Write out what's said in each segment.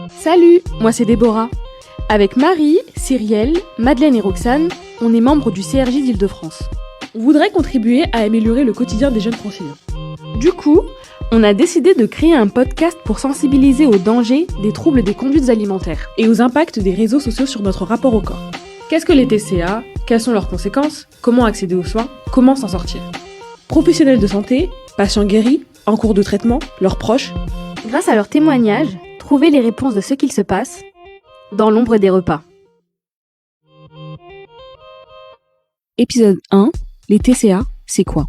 Salut, moi c'est Déborah. Avec Marie, Cyrielle, Madeleine et Roxane, on est membres du CRJ d'Île-de-France. On voudrait contribuer à améliorer le quotidien des jeunes franciliens. Du coup, on a décidé de créer un podcast pour sensibiliser aux dangers des troubles des conduites alimentaires et aux impacts des réseaux sociaux sur notre rapport au corps. Qu'est-ce que les TCA ? Quelles sont leurs conséquences ? Comment accéder aux soins ? Comment s'en sortir ? Professionnels de santé, patients guéris, en cours de traitement, leurs proches. Grâce à leurs témoignages, trouvez les réponses de ce qu'il se passe dans l'ombre des repas. Épisode 1, les TCA, c'est quoi ?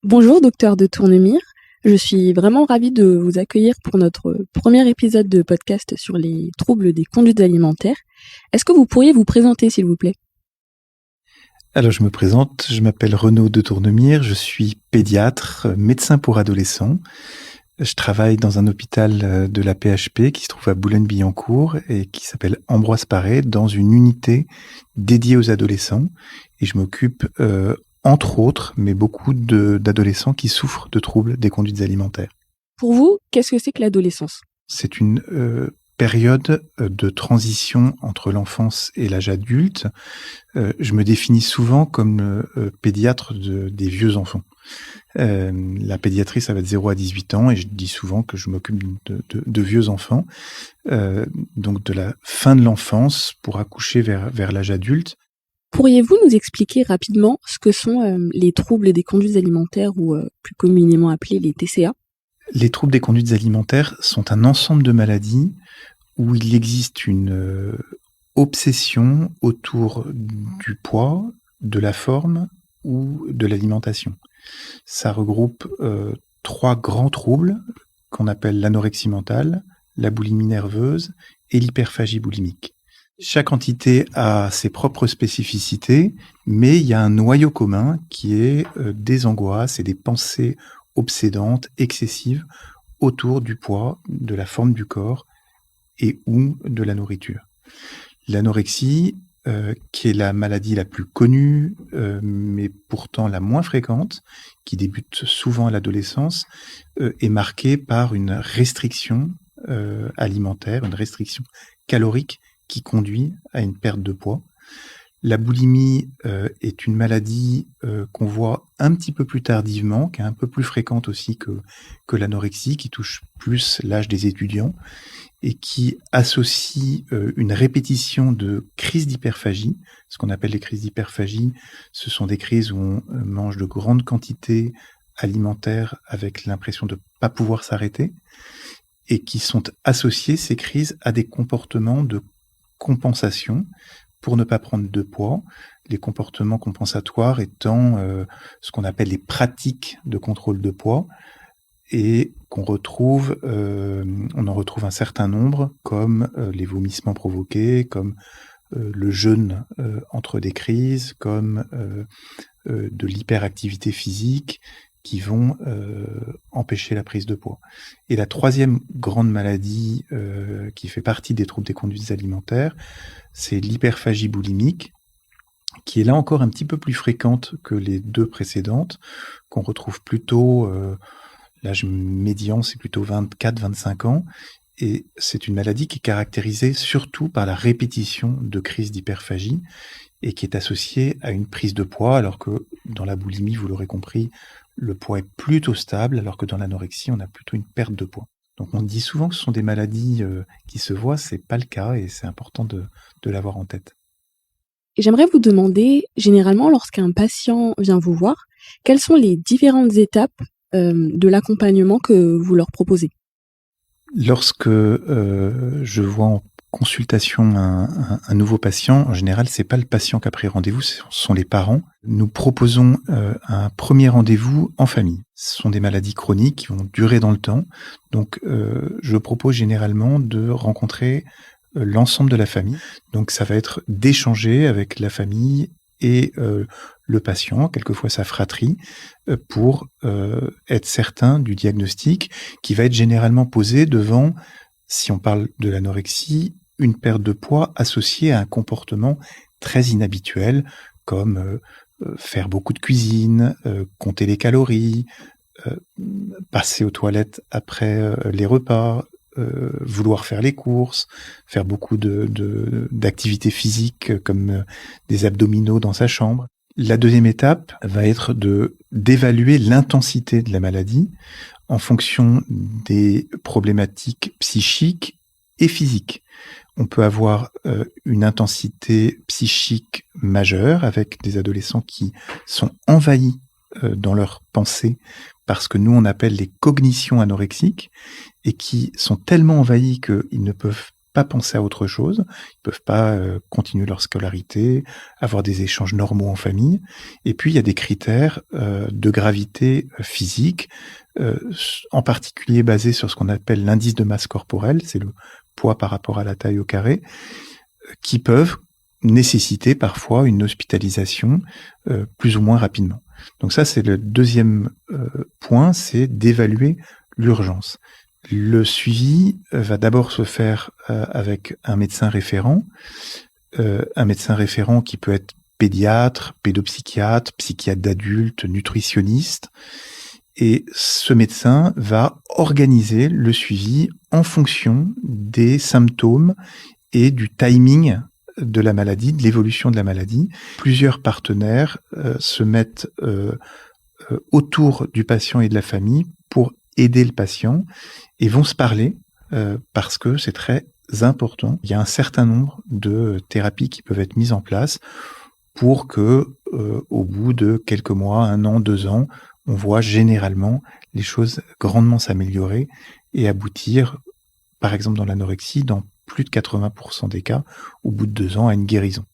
Bonjour docteur de Tournemire, je suis vraiment ravie de vous accueillir pour notre premier épisode de podcast sur les troubles des conduites alimentaires. Est-ce que vous pourriez vous présenter s'il vous plaît ? Alors je me présente, je m'appelle Renaud de Tournemire, je suis pédiatre, médecin pour adolescents. Je travaille dans un hôpital de la PHP qui se trouve à Boulogne-Billancourt et qui s'appelle Ambroise Paré, dans une unité dédiée aux adolescents. Et je m'occupe, entre autres, mais beaucoup d'adolescents qui souffrent de troubles des conduites alimentaires. Pour vous, qu'est-ce que c'est que l'adolescence ? C'est une période de transition entre l'enfance et l'âge adulte. Je me définis souvent comme pédiatre des vieux enfants. La pédiatrie, ça va de 0 à 18 ans et je dis souvent que je m'occupe de vieux enfants, donc de la fin de l'enfance pour accoucher vers l'âge adulte. Pourriez-vous nous expliquer rapidement ce que sont les troubles des conduites alimentaires ou plus communément appelés les TCA ? Les troubles des conduites alimentaires sont un ensemble de maladies où il existe une obsession autour du poids, de la forme ou de l'alimentation. Ça regroupe 3 grands troubles qu'on appelle l'anorexie mentale, la boulimie nerveuse et l'hyperphagie boulimique. Chaque entité a ses propres spécificités, mais il y a un noyau commun qui est des angoisses et des pensées obsédantes, excessives, autour du poids, de la forme du corps et ou de la nourriture. L'anorexie, qui est la maladie la plus connue, mais pourtant la moins fréquente, qui débute souvent à l'adolescence, est marquée par une restriction alimentaire, une restriction calorique qui conduit à une perte de poids. La boulimie est une maladie qu'on voit un petit peu plus tardivement, qui est un peu plus fréquente aussi que l'anorexie, qui touche plus l'âge des étudiants et qui associe une répétition de crises d'hyperphagie. Ce qu'on appelle les crises d'hyperphagie, ce sont des crises où on mange de grandes quantités alimentaires avec l'impression de ne pas pouvoir s'arrêter et qui sont associées, ces crises, à des comportements de compensation pour ne pas prendre de poids, les comportements compensatoires étant ce qu'on appelle les pratiques de contrôle de poids et qu'on retrouve, on en retrouve un certain nombre comme les vomissements provoqués, comme le jeûne entre des crises, comme de l'hyperactivité physique qui vont empêcher la prise de poids. Et la troisième grande maladie qui fait partie des troubles des conduites alimentaires, c'est l'hyperphagie boulimique, qui est là encore un petit peu plus fréquente que les 2 précédentes, qu'on retrouve plutôt, l'âge médian c'est plutôt 24-25 ans, et c'est une maladie qui est caractérisée surtout par la répétition de crises d'hyperphagie, et qui est associée à une prise de poids, alors que dans la boulimie, vous l'aurez compris, le poids est plutôt stable, alors que dans l'anorexie, on a plutôt une perte de poids. Donc on dit souvent que ce sont des maladies qui se voient, c'est pas le cas et c'est important de l'avoir en tête. Et j'aimerais vous demander, généralement lorsqu'un patient vient vous voir, quelles sont les différentes étapes de l'accompagnement que vous leur proposez ? Lorsque je vois en consultation un nouveau patient, en général, c'est pas le patient qui a pris rendez-vous, ce sont les parents. Nous proposons un premier rendez-vous en famille. Ce sont des maladies chroniques qui vont durer dans le temps. Donc, je propose généralement de rencontrer l'ensemble de la famille. Donc, ça va être d'échanger avec la famille et le patient, quelquefois sa fratrie, pour être certain du diagnostic qui va être généralement posé devant, si on parle de l'anorexie, une perte de poids associée à un comportement très inhabituel, comme faire beaucoup de cuisine, compter les calories, passer aux toilettes après les repas, vouloir faire les courses, faire beaucoup d'activités physiques comme des abdominaux dans sa chambre. La deuxième étape va être d'évaluer l'intensité de la maladie en fonction des problématiques psychiques et physiques. On peut avoir une intensité psychique majeure avec des adolescents qui sont envahis dans leurs pensées par ce que nous on appelle les cognitions anorexiques et qui sont tellement envahis qu'ils ne peuvent pas penser à autre chose, ils peuvent pas continuer leur scolarité, avoir des échanges normaux en famille. Et puis il y a des critères de gravité physique, en particulier basés sur ce qu'on appelle l'indice de masse corporelle, c'est le poids par rapport à la taille au carré, qui peuvent nécessiter parfois une hospitalisation plus ou moins rapidement. Donc ça, c'est le deuxième point, c'est d'évaluer l'urgence. Le suivi va d'abord se faire avec un médecin référent qui peut être pédiatre, pédopsychiatre, psychiatre d'adultes, nutritionniste. Et ce médecin va organiser le suivi en fonction des symptômes et du timing de la maladie, de l'évolution de la maladie. Plusieurs partenaires se mettent autour du patient et de la famille pour aider le patient et vont se parler parce que c'est très important. Il y a un certain nombre de thérapies qui peuvent être mises en place pour que au bout de quelques mois, 1 an, 2 ans, on voit généralement les choses grandement s'améliorer et aboutir, par exemple dans l'anorexie, dans plus de 80% des cas, au bout de 2 ans, à une guérison.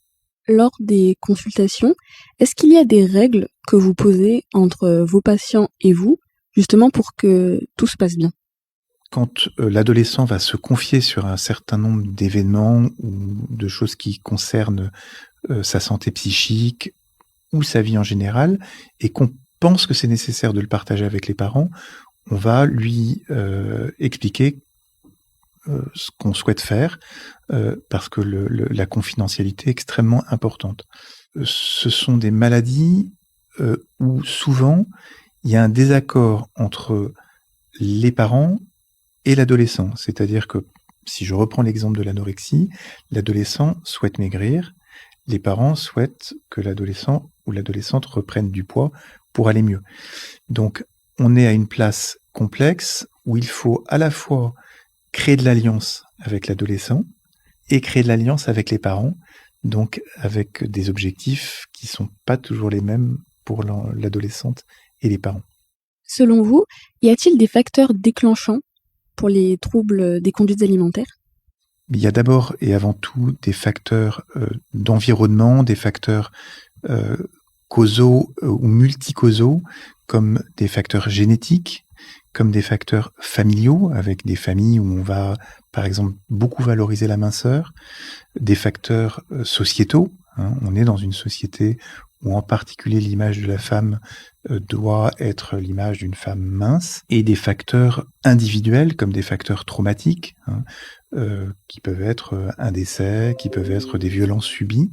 Lors des consultations, est-ce qu'il y a des règles que vous posez entre vos patients et vous, justement pour que tout se passe bien? Quand l'adolescent va se confier sur un certain nombre d'événements ou de choses qui concernent sa santé psychique ou sa vie en général, et qu'on pense que c'est nécessaire de le partager avec les parents, on va lui expliquer ce qu'on souhaite faire, parce que la confidentialité est extrêmement importante. Ce sont des maladies où souvent il y a un désaccord entre les parents et l'adolescent. C'est-à-dire que, si je reprends l'exemple de l'anorexie, l'adolescent souhaite maigrir, les parents souhaitent que l'adolescent ou l'adolescente reprenne du poids pour aller mieux. Donc, on est à une place complexe où il faut à la fois créer de l'alliance avec l'adolescent et créer de l'alliance avec les parents, donc avec des objectifs qui sont pas toujours les mêmes pour l'adolescente et les parents. Selon vous, y a-t-il des facteurs déclenchants pour les troubles des conduites alimentaires? Il y a d'abord et avant tout des facteurs d'environnement, des facteurs causaux ou multicausaux, comme des facteurs génétiques, comme des facteurs familiaux, avec des familles où on va, par exemple, beaucoup valoriser la minceur, des facteurs sociétaux. On est dans une société où en particulier l'image de la femme doit être l'image d'une femme mince, et des facteurs individuels comme des facteurs traumatiques, qui peuvent être un décès, qui peuvent être des violences subies.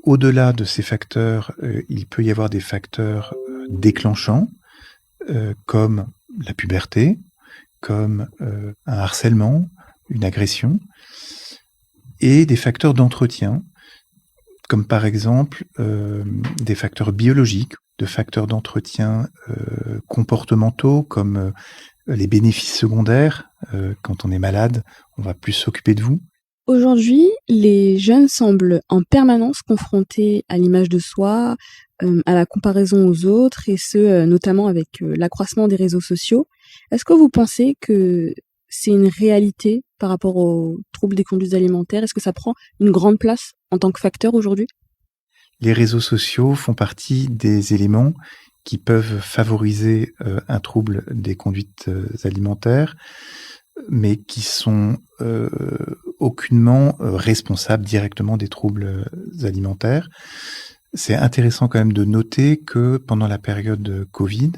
Au-delà de ces facteurs, il peut y avoir des facteurs déclenchants, comme la puberté, comme un harcèlement, une agression, et des facteurs d'entretien, comme par exemple des facteurs biologiques, de facteurs d'entretien comportementaux, comme les bénéfices secondaires. Quand on est malade, on va plus s'occuper de vous. Aujourd'hui, les jeunes semblent en permanence confrontés à l'image de soi, à la comparaison aux autres, et ce, notamment avec l'accroissement des réseaux sociaux. Est-ce que vous pensez que c'est une réalité par rapport aux troubles des conduites alimentaires? Est-ce que ça prend une grande place en tant que facteur aujourd'hui? Les réseaux sociaux font partie des éléments qui peuvent favoriser un trouble des conduites alimentaires, mais qui sont aucunement responsables directement des troubles alimentaires. C'est intéressant quand même de noter que pendant la période Covid,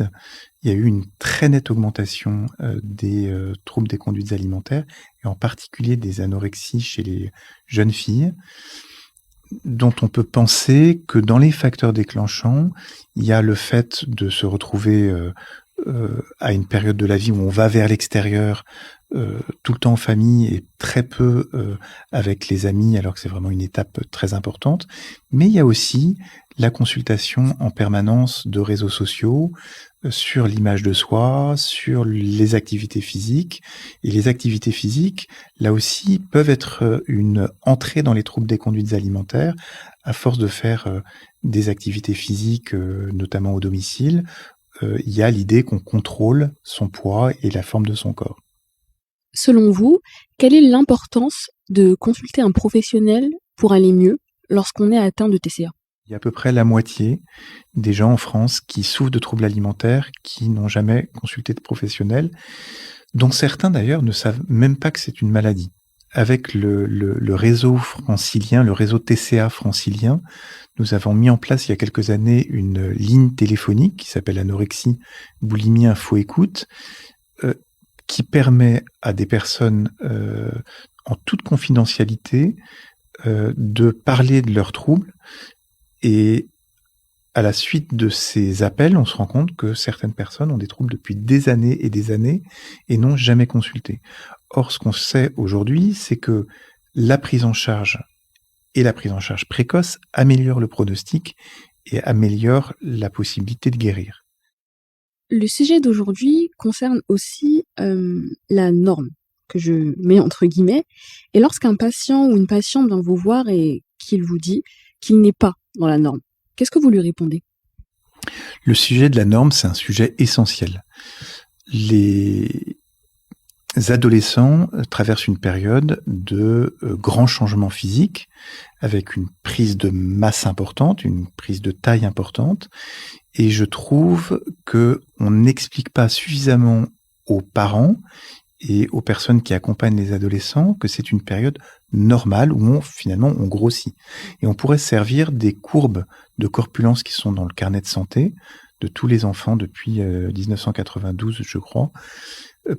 il y a eu une très nette augmentation des troubles des conduites alimentaires, et en particulier des anorexies chez les jeunes filles, dont on peut penser que dans les facteurs déclenchants, il y a le fait de se retrouver à une période de la vie où on va vers l'extérieur tout le temps en famille et très peu avec les amis, alors que c'est vraiment une étape très importante. Mais il y a aussi la consultation en permanence de réseaux sociaux sur l'image de soi, sur les activités physiques. Et les activités physiques, là aussi, peuvent être une entrée dans les troubles des conduites alimentaires à force de faire des activités physiques, notamment au domicile. Il y a l'idée qu'on contrôle son poids et la forme de son corps. Selon vous, quelle est l'importance de consulter un professionnel pour aller mieux lorsqu'on est atteint de TCA ? Il y a à peu près la moitié des gens en France qui souffrent de troubles alimentaires qui n'ont jamais consulté de professionnel, dont certains d'ailleurs ne savent même pas que c'est une maladie. Avec le réseau francilien, le réseau TCA francilien, nous avons mis en place il y a quelques années une ligne téléphonique qui s'appelle Anorexie, Boulimie, Info Écoute, qui permet à des personnes en toute confidentialité de parler de leurs troubles. Et à la suite de ces appels, on se rend compte que certaines personnes ont des troubles depuis des années et n'ont jamais consulté. Or, ce qu'on sait aujourd'hui, c'est que la prise en charge et la prise en charge précoce améliorent le pronostic et améliorent la possibilité de guérir. Le sujet d'aujourd'hui concerne aussi la norme, que je mets entre guillemets. Et lorsqu'un patient ou une patiente vient vous voir et qu'il vous dit qu'il n'est pas dans la norme, qu'est-ce que vous lui répondez ? Le sujet de la norme, c'est un sujet essentiel. Les adolescents traversent une période de grands changements physiques, avec une prise de masse importante, une prise de taille importante, et je trouve que on n'explique pas suffisamment aux parents et aux personnes qui accompagnent les adolescents que c'est une période normale où finalement on grossit. Et on pourrait servir des courbes de corpulence qui sont dans le carnet de santé de tous les enfants depuis 1992, je crois,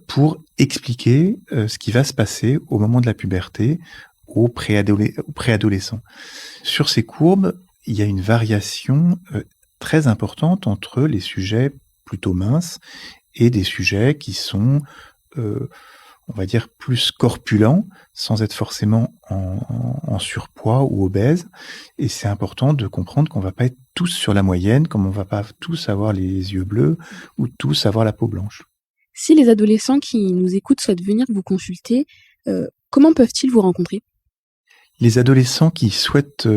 pour expliquer ce qui va se passer au moment de la puberté aux préadolescents. Sur ces courbes, il y a une variation très importante entre les sujets plutôt minces et des sujets qui sont on va dire plus corpulents, sans être forcément en surpoids ou obèses. Et c'est important de comprendre qu'on va pas être tous sur la moyenne, comme on va pas tous avoir les yeux bleus ou tous avoir la peau blanche. Si les adolescents qui nous écoutent souhaitent venir vous consulter, comment peuvent-ils vous rencontrer ? Les adolescents qui souhaitent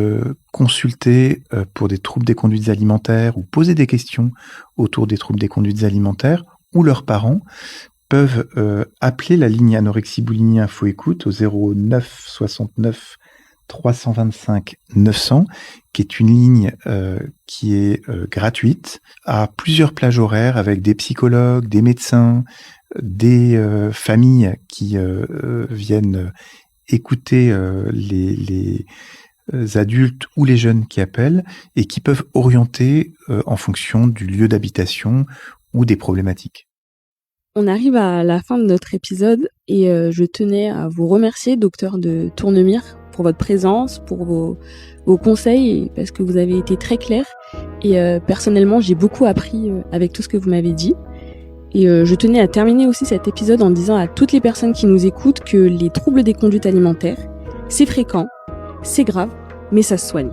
consulter pour des troubles des conduites alimentaires ou poser des questions autour des troubles des conduites alimentaires ou leurs parents peuvent appeler la ligne Anorexie Boulimie Info Écoute au 09 69 325 900, qui est une ligne qui est gratuite, à plusieurs plages horaires avec des psychologues, des médecins, des familles qui viennent écouter les adultes ou les jeunes qui appellent et qui peuvent orienter en fonction du lieu d'habitation ou des problématiques. On arrive à la fin de notre épisode et je tenais à vous remercier, docteur de Tournemire, pour votre présence, pour vos conseils, parce que vous avez été très clair. Et personnellement, j'ai beaucoup appris avec tout ce que vous m'avez dit. Et je tenais à terminer aussi cet épisode en disant à toutes les personnes qui nous écoutent que les troubles des conduites alimentaires, c'est fréquent, c'est grave, mais ça se soigne.